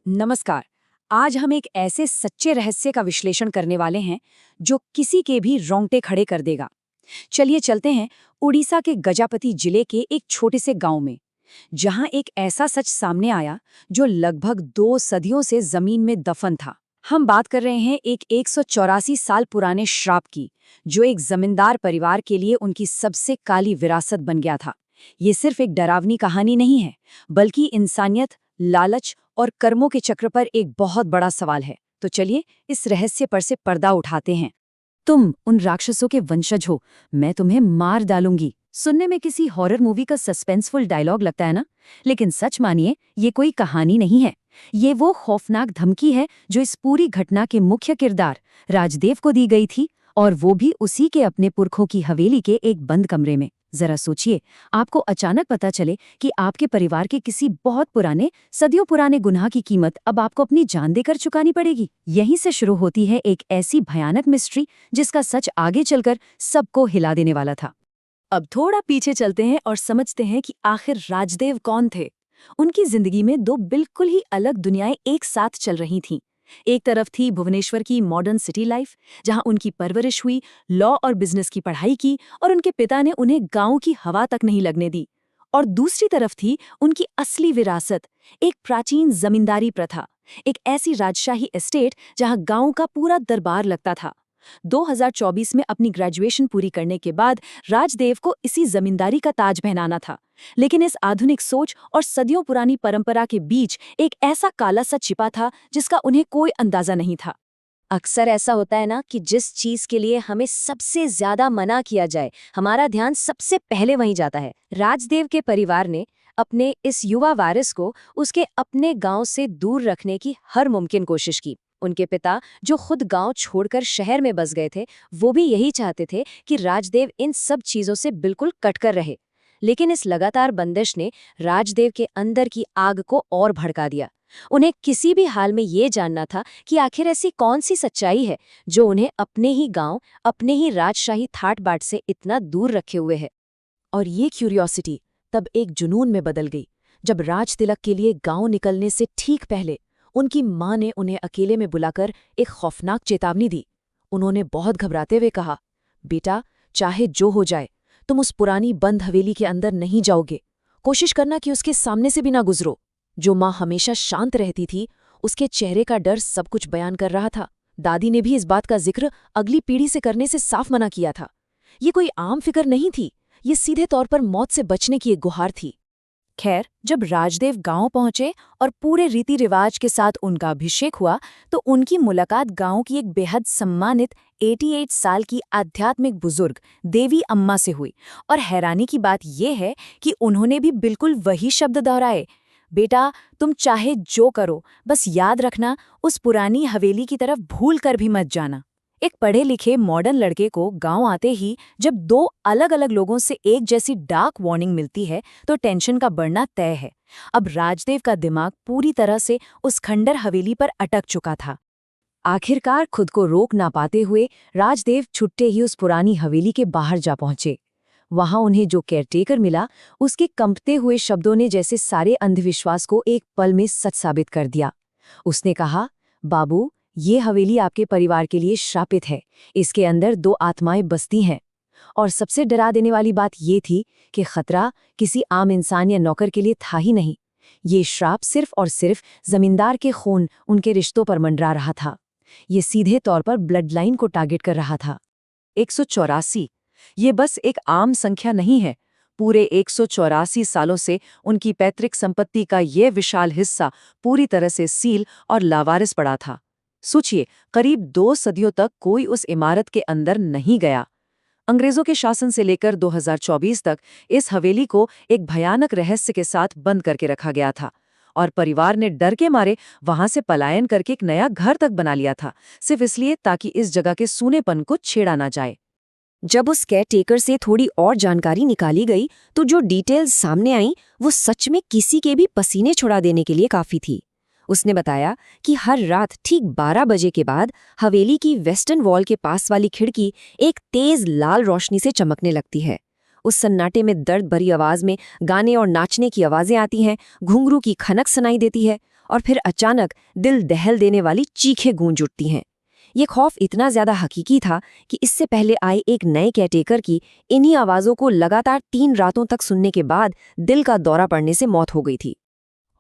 नमस्कार। आज हम एक ऐसे सच्चे रहस्य का विश्लेषण करने वाले हैं जो किसी के भी रोंगटे खड़े कर देगा। चलिए चलते हैं उड़ीसा के गजापति जिले के एक छोटे से गांव में, जहां एक ऐसा सच सामने आया जो लगभग 2 सदियों से जमीन में दफन था। हम बात कर रहे हैं एक 184 साल पुराने श्राप की, जो एक जमींदार परिवार के लिए उनकी सबसे काली विरासत बन गया था। ये सिर्फ एक डरावनी कहानी नहीं है, बल्कि इंसानियत, लालच और कर्मों के चक्र पर एक बहुत बड़ा सवाल है। तो चलिए इस रहस्य पर से पर्दा उठाते हैं। तुम उन राक्षसों के वंशज हो, मैं तुम्हें मार डालूंगी। सुनने में किसी हॉरर मूवी का सस्पेंसफुल डायलॉग लगता है ना? लेकिन सच मानिए, ये कोई कहानी नहीं है। ये वो खौफनाक धमकी है जो इस पूरी घटना के मुख्य किरदार राजदेव को दी गई थी, और वो भी उसी के अपने पुरखों की हवेली के एक बंद कमरे में। जरा सोचिए, आपको अचानक पता चले कि आपके परिवार के किसी बहुत पुराने, सदियों पुराने गुनाह की कीमत अब आपको अपनी जान देकर चुकानी पड़ेगी। यहीं से शुरू होती है एक ऐसी भयानक मिस्ट्री जिसका सच आगे चलकर सबको हिला देने वाला था। अब थोड़ा पीछे चलते हैं और समझते हैं कि आखिर राजदेव कौन थे। उनकी जिंदगी में दो बिल्कुल ही अलग दुनियाएं एक साथ चल रही थीं। एक तरफ थी भुवनेश्वर की मॉडर्न सिटी लाइफ, जहां उनकी परवरिश हुई, लॉ और बिजनेस की पढ़ाई की, और उनके पिता ने उन्हें गांव की हवा तक नहीं लगने दी। और दूसरी तरफ थी उनकी असली विरासत, एक प्राचीन जमींदारी प्रथा, एक ऐसी राजशाही एस्टेट जहां गांव का पूरा दरबार लगता था। 2024 में अपनी ग्रेजुएशन पूरी करने के बाद राजदेव को इसी जमींदारी का ताज पहनाना था। लेकिन इस आधुनिक सोच और सदियों पुरानी परंपरा के बीच एक ऐसा काला सा छिपा था जिसका उन्हें कोई अंदाजा नहीं था। अक्सर ऐसा होता है ना कि जिस चीज के लिए हमें सबसे ज्यादा मना किया जाए, हमारा ध्यान सबसे पहले वहीं जाता है। राजदेव के परिवार ने अपने इस युवा वारिस को उसके अपने गांव से दूर रखने की हर मुमकिन कोशिश की। उनके पिता, जो खुद गांव छोड़कर शहर में बस गए थे, वो भी यही चाहते थे कि राजदेव इन सब चीजों से बिल्कुल कटकर रहे। लेकिन इस लगातार बंदिश ने राजदेव के अंदर की आग को और भड़का दिया। उन्हें किसी भी हाल में ये जानना था कि आखिर ऐसी कौन सी सच्चाई है जो उन्हें अपने ही गांव, अपने ही राजशाही ठाट बाट से इतना दूर रखे हुए है। और ये क्यूरियोसिटी तब एक जुनून में बदल गई जब राज तिलक के लिए गांव निकलने से ठीक पहले उनकी मां ने उन्हें अकेले में बुलाकर एक खौफनाक चेतावनी दी। उन्होंने बहुत घबराते हुए कहा, बेटा, चाहे जो हो जाए, तुम उस पुरानी बंद हवेली के अंदर नहीं जाओगे। कोशिश करना कि उसके सामने से भी ना गुजरो। जो माँ हमेशा शांत रहती थी, उसके चेहरे का डर सब कुछ बयान कर रहा था। दादी ने भी इस बात का जिक्र अगली पीढ़ी से करने से साफ मना किया था। ये कोई आम फिक्र नहीं थी, ये सीधे तौर पर मौत से बचने की एक गुहार थी। खैर, जब राजदेव गांव पहुंचे और पूरे रीति रिवाज के साथ उनका अभिषेक हुआ, तो उनकी मुलाकात गांव की एक बेहद सम्मानित 88 साल की आध्यात्मिक बुजुर्ग देवी अम्मा से हुई। और हैरानी की बात यह है कि उन्होंने भी बिल्कुल वही शब्द दोहराए, बेटा, तुम चाहे जो करो, बस याद रखना, उस पुरानी हवेली की तरफ भूल कर भी मत जाना। एक पढ़े लिखे मॉडर्न लड़के को गांव आते ही जब दो अलग अलग लोगों से एक जैसी डार्क वार्निंग मिलती है, तो टेंशन का बढ़ना तय है। अब राजदेव का दिमाग पूरी तरह से उस खंडर हवेली पर अटक चुका था। आखिरकार खुद को रोक ना पाते हुए राजदेव छुट्टे ही उस पुरानी हवेली के बाहर जा पहुंचे। वहां उन्हें जो केयरटेकर मिला, उसके कंपते हुए शब्दों ने जैसे सारे अंधविश्वास को एक पल में सच साबित कर दिया। उसने कहा, बाबू, ये हवेली आपके परिवार के लिए श्रापित है। इसके अंदर 2 आत्माएं बसती हैं। और सबसे डरा देने वाली बात ये थी कि खतरा किसी आम इंसान या नौकर के लिए था ही नहीं। ये श्राप सिर्फ और सिर्फ जमींदार के खून, उनके रिश्तों पर मंडरा रहा था। ये सीधे तौर पर ब्लड लाइन को टारगेट कर रहा था। 184, ये बस एक आम संख्या नहीं है। पूरे 184 सालों से उनकी पैतृक संपत्ति का ये विशाल हिस्सा पूरी तरह से सील और लावारिस पड़ा था। सोचिए, करीब 2 सदियों तक कोई उस इमारत के अंदर नहीं गया। अंग्रेजों के शासन से लेकर 2024 तक इस हवेली को एक भयानक रहस्य के साथ बंद करके रखा गया था, और परिवार ने डर के मारे वहां से पलायन करके एक नया घर तक बना लिया था, सिर्फ इसलिए ताकि इस जगह के सूनेपन को छेड़ा ना जाए। जब उस केयरटेकर से थोड़ी और जानकारी निकाली गई, तो जो डिटेल्स सामने आई वो सच में किसी के भी पसीने छुड़ा देने के लिए काफी थी। उसने बताया कि हर रात ठीक 12 बजे के बाद हवेली की वेस्टर्न वॉल के पास वाली खिड़की एक तेज लाल रोशनी से चमकने लगती है। उस सन्नाटे में दर्द भरी आवाज में गाने और नाचने की आवाजें आती हैं, घुंघरू की खनक सुनाई देती है, और फिर अचानक दिल दहल देने वाली चीखें गूंज उठती हैं। ये खौफ इतना ज्यादा हकीकी था कि इससे पहले आए एक नए केयरटेकर की इन्हीं आवाजों को लगातार 3 रातों तक सुनने के बाद दिल का दौरा पड़ने से मौत हो गई थी।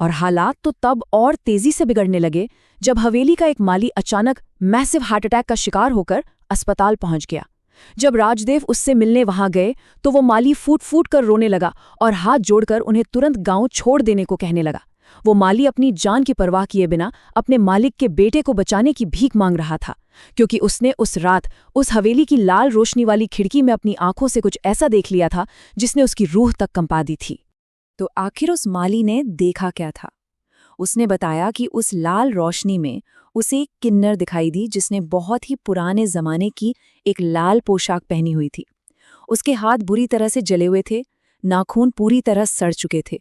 और हालात तो तब और तेजी से बिगड़ने लगे जब हवेली का एक माली अचानक मैसिव हार्ट अटैक का शिकार होकर अस्पताल पहुंच गया। जब राजदेव उससे मिलने वहां गए तो वो माली फूट फूट कर रोने लगा और हाथ जोड़कर उन्हें तुरंत गांव छोड़ देने को कहने लगा। वो माली अपनी जान की परवाह किए बिना अपने मालिक के बेटे को बचाने की भीख मांग रहा था, क्योंकि उसने उस रात उस हवेली की लाल रोशनी वाली खिड़की में अपनी आंखों से कुछ ऐसा देख लिया था जिसने उसकी रूह तक कंपा दी थी। तो आखिर उस माली ने देखा क्या था? उसने बताया कि उस लाल रोशनी में उसे एक किन्नर दिखाई दी जिसने बहुत ही पुराने जमाने की एक लाल पोशाक पहनी हुई थी। उसके हाथ बुरी तरह से जले हुए थे, नाखून पूरी तरह सड़ चुके थे,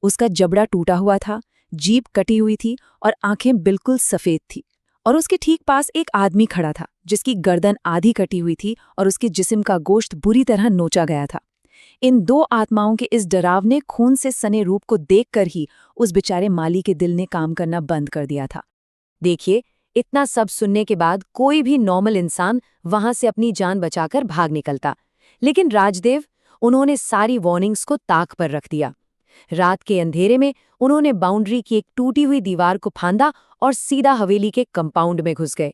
उसका जबड़ा टूटा हुआ था, जीभ कटी हुई थी और आंखें बिल्कुल सफेद थी। और उसके ठीक पास एक आदमी खड़ा था जिसकी गर्दन आधी कटी हुई थी और उसके जिस्म का गोश्त बुरी तरह नोचा गया था। इन 2 आत्माओं के इस डरावने खून से सने रूप को देखकर ही उस बेचारे माली के दिल ने काम करना बंद कर दिया था। देखिए, इतना सब सुनने के बाद कोई भी नॉर्मल इंसान वहां से अपनी जान बचाकर भाग निकलता, लेकिन राजदेव, उन्होंने सारी वार्निंग्स को ताक पर रख दिया। रात के अंधेरे में उन्होंने बाउंड्री की एक टूटी हुई दीवार को फांदा और सीधा हवेली के कंपाउंड में घुस गए।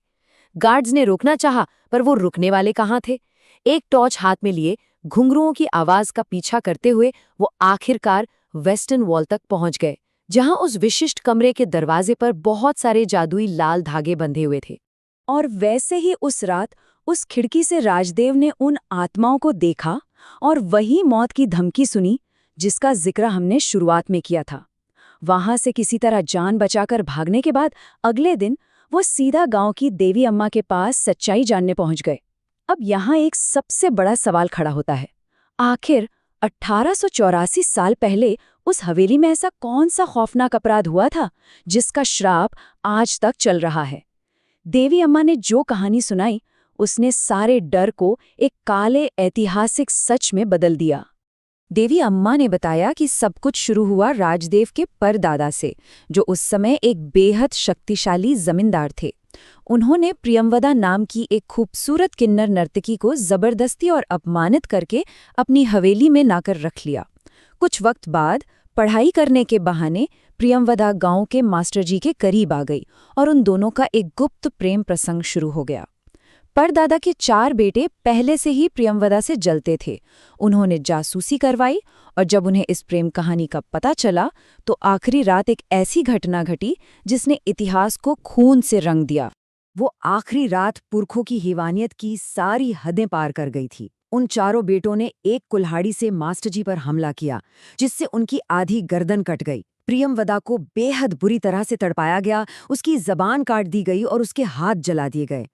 गार्ड्स ने रोकना चाहा, पर वो रुकने वाले कहाँ थे। एक टॉर्च हाथ में लिए घुंघरुओं की आवाज का पीछा करते हुए वो आखिरकार वेस्टर्न वॉल तक पहुंच गए, जहां उस विशिष्ट कमरे के दरवाजे पर बहुत सारे जादुई लाल धागे बंधे हुए थे। और वैसे ही उस रात उस खिड़की से राजदेव ने उन आत्माओं को देखा और वही मौत की धमकी सुनी जिसका जिक्र हमने शुरुआत में किया था। वहां से किसी तरह जान बचाकर भागने के बाद अगले दिन वो सीधा गांव की देवी अम्मा के पास सच्चाई जानने पहुंच गए। अब यहाँ एक सबसे बड़ा सवाल खड़ा होता है, आखिर 1884 साल पहले उस हवेली में ऐसा कौन सा खौफनाक अपराध हुआ था जिसका श्राप आज तक चल रहा है? देवी अम्मा ने जो कहानी सुनाई उसने सारे डर को एक काले ऐतिहासिक सच में बदल दिया। देवी अम्मा ने बताया कि सब कुछ शुरू हुआ राजदेव के परदादा से, जो उस समय एक बेहद शक्तिशाली जमींदार थे। उन्होंने प्रियमवदा नाम की एक खूबसूरत किन्नर नर्तकी को जबरदस्ती और अपमानित करके अपनी हवेली में लाकर रख लिया। कुछ वक्त बाद पढ़ाई करने के बहाने प्रियमवदा गांव के मास्टर जी के करीब आ गई और उन दोनों का एक गुप्त प्रेम प्रसंग शुरू हो गया। परदादा के 4 बेटे पहले से ही प्रियमवदा से जलते थे। उन्होंने जासूसी करवाई और जब उन्हें इस प्रेम कहानी का पता चला तो आखिरी रात एक ऐसी घटना घटी जिसने इतिहास को खून से रंग दिया। वो आखिरी रात पुरखों की हैवानियत की सारी हदें पार कर गई थी। उन 4 बेटों ने एक कुल्हाड़ी से मास्टर जी पर हमला किया, जिससे उनकी आधी गर्दन कट गई। प्रियमवदा को बेहद बुरी तरह से तड़पाया गया, उसकी जबान काट दी गई और उसके हाथ जला दिए गए।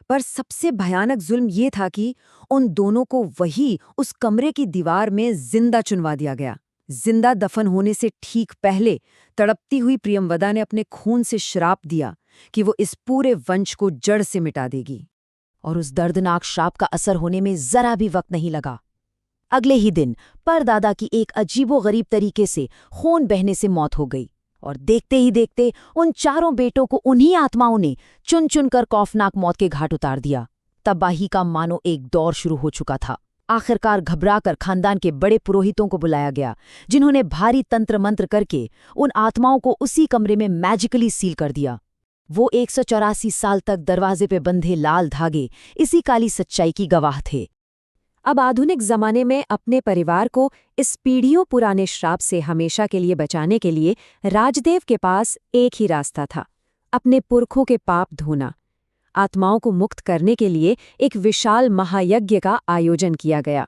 पर सबसे भयानक जुल्म ये था कि उन दोनों को वही उस कमरे की दीवार में जिंदा चुनवा दिया गया। जिंदा दफन होने से ठीक पहले तड़पती हुई प्रियमवदा ने अपने खून से श्राप दिया कि वो इस पूरे वंश को जड़ से मिटा देगी। और उस दर्दनाक श्राप का असर होने में जरा भी वक्त नहीं लगा। अगले ही दिन परदादा की एक अजीबोगरीब तरीके से खून बहने से मौत हो गई और देखते ही देखते उन 4 बेटों को उन्हीं आत्माओं ने चुन चुनकर खौफनाक मौत के घाट उतार दिया। तबाही का मानो एक दौर शुरू हो चुका था। आखिरकार घबराकर खानदान के बड़े पुरोहितों को बुलाया गया, जिन्होंने भारी तंत्र मंत्र करके उन आत्माओं को उसी कमरे में मैजिकली सील कर दिया। वो 184 साल तक दरवाजे पे बंधे लाल धागे इसी काली सच्चाई की गवाह थे। अब आधुनिक जमाने में अपने परिवार को इस पीढ़ियों पुराने श्राप से हमेशा के लिए बचाने के लिए राजदेव के पास एक ही रास्ता था, अपने पुरखों के पाप धोना। आत्माओं को मुक्त करने के लिए एक विशाल महायज्ञ का आयोजन किया गया।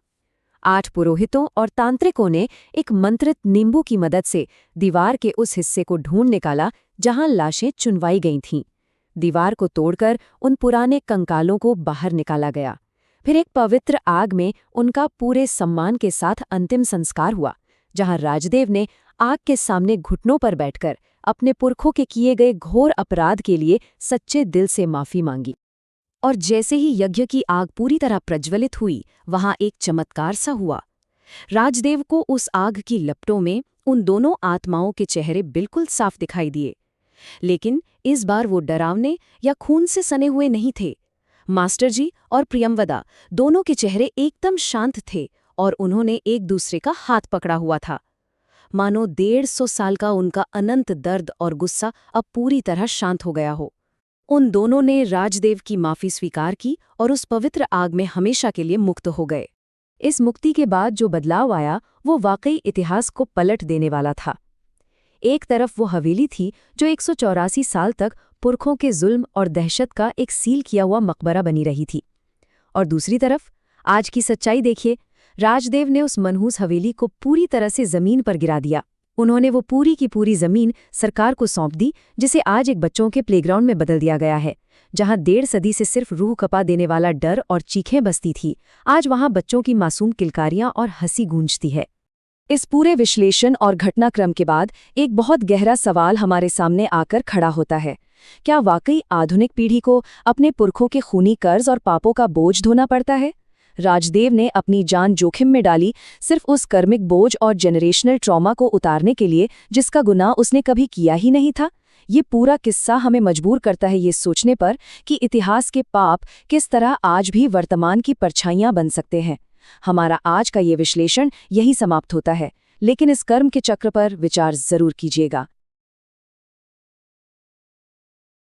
8 पुरोहितों और तांत्रिकों ने एक मंत्रित नींबू की मदद से दीवार के उस हिस्से को ढूंढ निकाला जहां लाशें चुनवाई गई थीं। दीवार को तोड़कर उन पुराने कंकालों को बाहर निकाला गया। फिर एक पवित्र आग में उनका पूरे सम्मान के साथ अंतिम संस्कार हुआ, जहां राजदेव ने आग के सामने घुटनों पर बैठकर अपने पुरखों के किए गए घोर अपराध के लिए सच्चे दिल से माफी मांगी। और जैसे ही यज्ञ की आग पूरी तरह प्रज्वलित हुई, वहां एक चमत्कार सा हुआ। राजदेव को उस आग की लपटों में उन दोनों आत्माओं के चेहरे बिल्कुल साफ दिखाई दिए। लेकिन इस बार वो डरावने या खून से सने हुए नहीं थे। मास्टर जी और प्रियमवदा दोनों के चेहरे एकदम शांत थे और उन्होंने एक दूसरे का हाथ पकड़ा हुआ था। मानो 150 साल का उनका अनंत दर्द और गुस्सा अब पूरी तरह शांत हो गया हो। उन दोनों ने राजदेव की माफी स्वीकार की और उस पवित्र आग में हमेशा के लिए मुक्त हो गए। इस मुक्ति के बाद जो बदलाव आया वो वाकई इतिहास को पलट देने वाला था। एक तरफ वो हवेली थी जो 184 साल तक पुरखों के जुल्म और दहशत का एक सील किया हुआ मकबरा बनी रही थी, और दूसरी तरफ आज की सच्चाई देखिए। राजदेव ने उस मनहूस हवेली को पूरी तरह से जमीन पर गिरा दिया। उन्होंने वो पूरी की पूरी जमीन सरकार को सौंप दी, जिसे आज एक बच्चों के प्लेग्राउंड में बदल दिया गया है। जहां 1.5 सदी से सिर्फ रूह कपा देने वाला डर और चीखें बसती थी, आज वहां बच्चों की मासूम किलकारियां और हंसी गूंजती है। इस पूरे विश्लेषण और घटनाक्रम के बाद एक बहुत गहरा सवाल हमारे सामने आकर खड़ा होता है। क्या वाकई आधुनिक पीढ़ी को अपने पुरखों के खूनी कर्ज और पापों का बोझ ढोना पड़ता है? राजदेव ने अपनी जान जोखिम में डाली सिर्फ उस कर्मिक बोझ और जेनरेशनल ट्रॉमा को उतारने के लिए जिसका गुनाह उसने कभी किया ही नहीं था। ये पूरा किस्सा हमें मजबूर करता है ये सोचने पर कि इतिहास के पाप किस तरह आज भी वर्तमान की परछाइयां बन सकते हैं। हमारा आज का ये विश्लेषण यही समाप्त होता है, लेकिन इस कर्म के चक्र पर विचार जरूर कीजिएगा।